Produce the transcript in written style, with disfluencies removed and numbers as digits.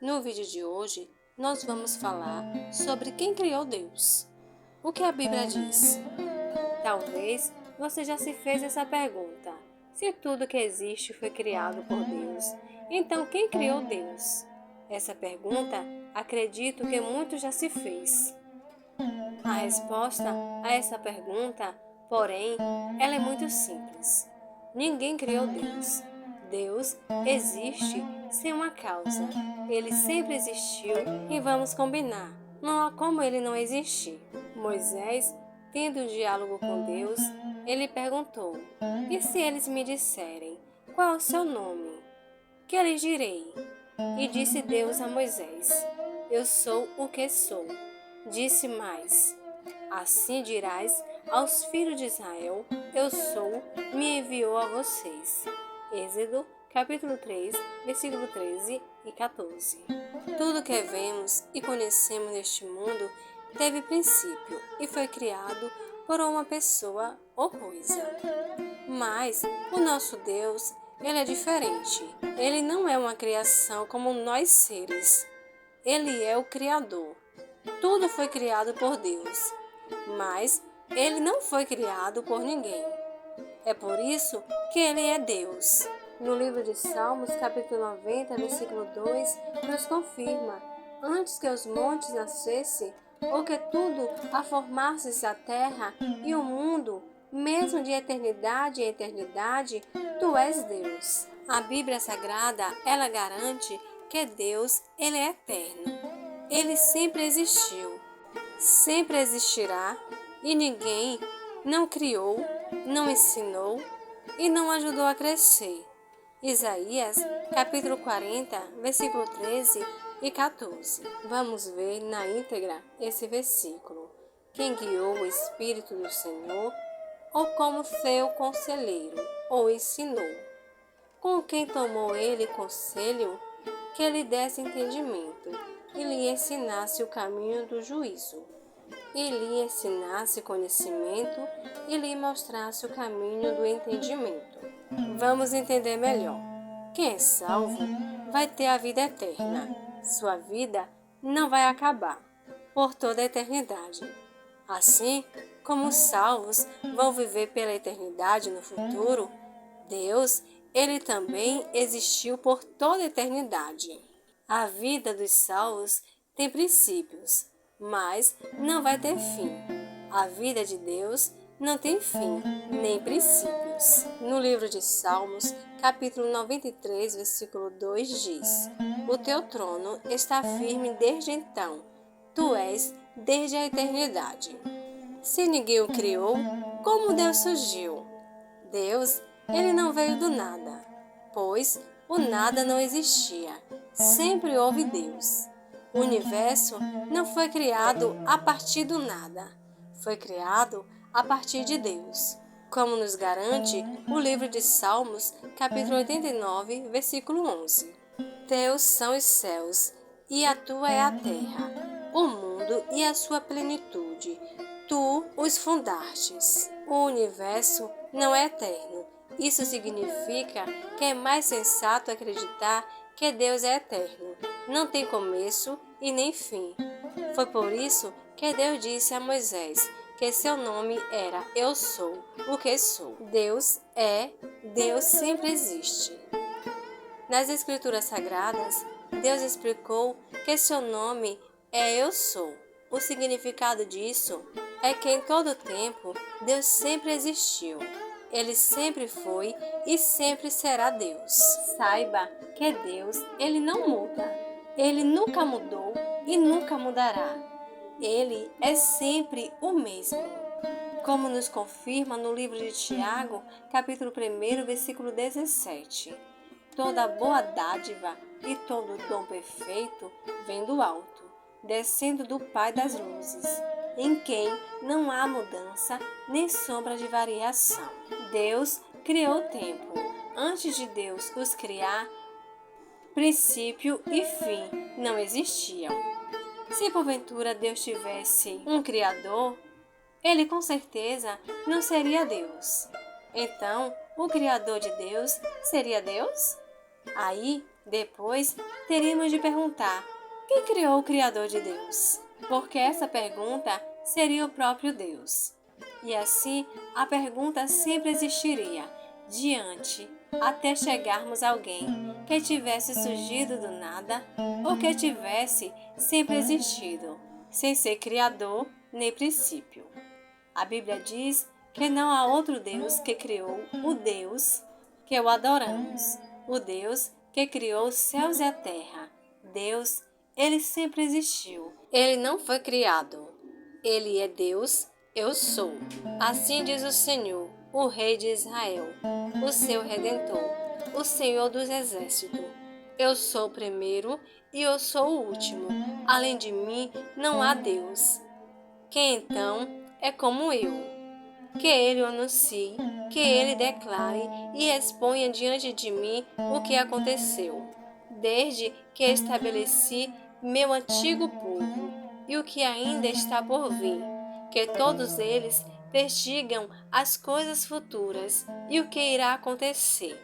No vídeo de hoje, nós vamos falar sobre quem criou Deus. O que a Bíblia diz? Talvez você já se fez essa pergunta. Se tudo que existe foi criado por Deus, então quem criou Deus? Essa pergunta, acredito que muitos já se fez. A resposta a essa pergunta, porém, ela é muito simples. Ninguém criou Deus. Deus existe sem uma causa. Ele sempre existiu e vamos combinar, não há como ele não existir. Moisés, tendo um diálogo com Deus, ele perguntou: "E se eles me disserem, qual é o seu nome? Que lhes direi?" E disse Deus a Moisés: "Eu sou o que sou." Disse mais: "Assim dirás aos filhos de Israel: Eu sou, me enviou a vocês." Êxodo, capítulo 3, versículo 13 e 14. Tudo que vemos e conhecemos neste mundo teve princípio e foi criado por uma pessoa ou coisa. Mas o nosso Deus, ele é diferente. Ele não é uma criação como nós seres. Ele é o Criador. Tudo foi criado por Deus, mas ele não foi criado por ninguém. É por isso que ele é Deus. No livro de Salmos, capítulo 90, versículo 2, nos confirma: "Antes que os montes nascessem, ou que tudo a formasses a terra e o mundo, mesmo de eternidade em eternidade, tu és Deus." A Bíblia Sagrada, ela garante que Deus, ele é eterno. Ele sempre existiu, sempre existirá, e ninguém não criou, não ensinou e não ajudou a crescer. Isaías, capítulo 40, versículo 13 e 14. Vamos ver na íntegra esse versículo. Quem guiou o Espírito do Senhor, ou como seu conselheiro, ou ensinou? Com quem tomou ele conselho, que lhe desse entendimento, e lhe ensinasse o caminho do juízo, e lhe ensinasse conhecimento, e lhe mostrasse o caminho do entendimento. Vamos entender melhor. Quem é salvo vai ter a vida eterna. Sua vida não vai acabar por toda a eternidade. Assim como os salvos vão viver pela eternidade no futuro, Deus, ele também existiu por toda a eternidade. A vida dos salvos tem princípios, mas não vai ter fim. A vida de Deus não tem fim, nem princípios. No livro de Salmos, capítulo 93, versículo 2 diz: "O teu trono está firme desde então, tu és desde a eternidade." Se ninguém o criou, como Deus surgiu? Deus, ele não veio do nada, pois o nada não existia. Sempre houve Deus. O universo não foi criado a partir do nada. Foi criado a partir de Deus. Como nos garante o livro de Salmos, capítulo 89, versículo 11. Teus são os céus, e a tua é a terra, o mundo e a sua plenitude. Tu os fundastes. O universo não é eterno. Isso significa que é mais sensato acreditar que Deus é eterno. Não tem começo e nem fim. Foi por isso que Deus disse a Moisés que seu nome era Eu Sou, o que sou. Deus é, Deus sempre existe. Nas Escrituras Sagradas, Deus explicou que seu nome é Eu Sou. O significado disso é que em todo tempo Deus sempre existiu. Ele sempre foi e sempre será Deus. Saiba que Deus, ele não muda. Ele nunca mudou e nunca mudará. Ele é sempre o mesmo. Como nos confirma no livro de Tiago, capítulo 1, versículo 17. Toda boa dádiva e todo dom perfeito vem do alto, descendo do Pai das luzes, em quem não há mudança nem sombra de variação. Deus criou o tempo. Antes de Deus os criar, princípio e fim não existiam. Se porventura Deus tivesse um Criador, ele com certeza não seria Deus. Então, o Criador de Deus seria Deus? Aí Depois, teríamos de perguntar: quem criou o Criador de Deus? Porque essa pergunta seria o próprio Deus. E assim, a pergunta sempre existiria diante, até chegarmos a alguém que tivesse surgido do nada ou que tivesse sempre existido, sem ser criador nem princípio. A Bíblia diz que não há outro Deus que criou o Deus que o adoramos, o Deus que criou os céus e a terra. Deus, ele sempre existiu. Ele não foi criado. Ele é Deus, eu sou. Assim diz o Senhor, o Rei de Israel, o seu Redentor, o Senhor dos Exércitos. Eu sou o primeiro e eu sou o último. Além de mim, não há Deus. Quem então é como eu? Que ele o anuncie, que ele declare e exponha diante de mim o que aconteceu, desde que estabeleci meu antigo povo e o que ainda está por vir, que todos eles prestigam as coisas futuras e o que irá acontecer.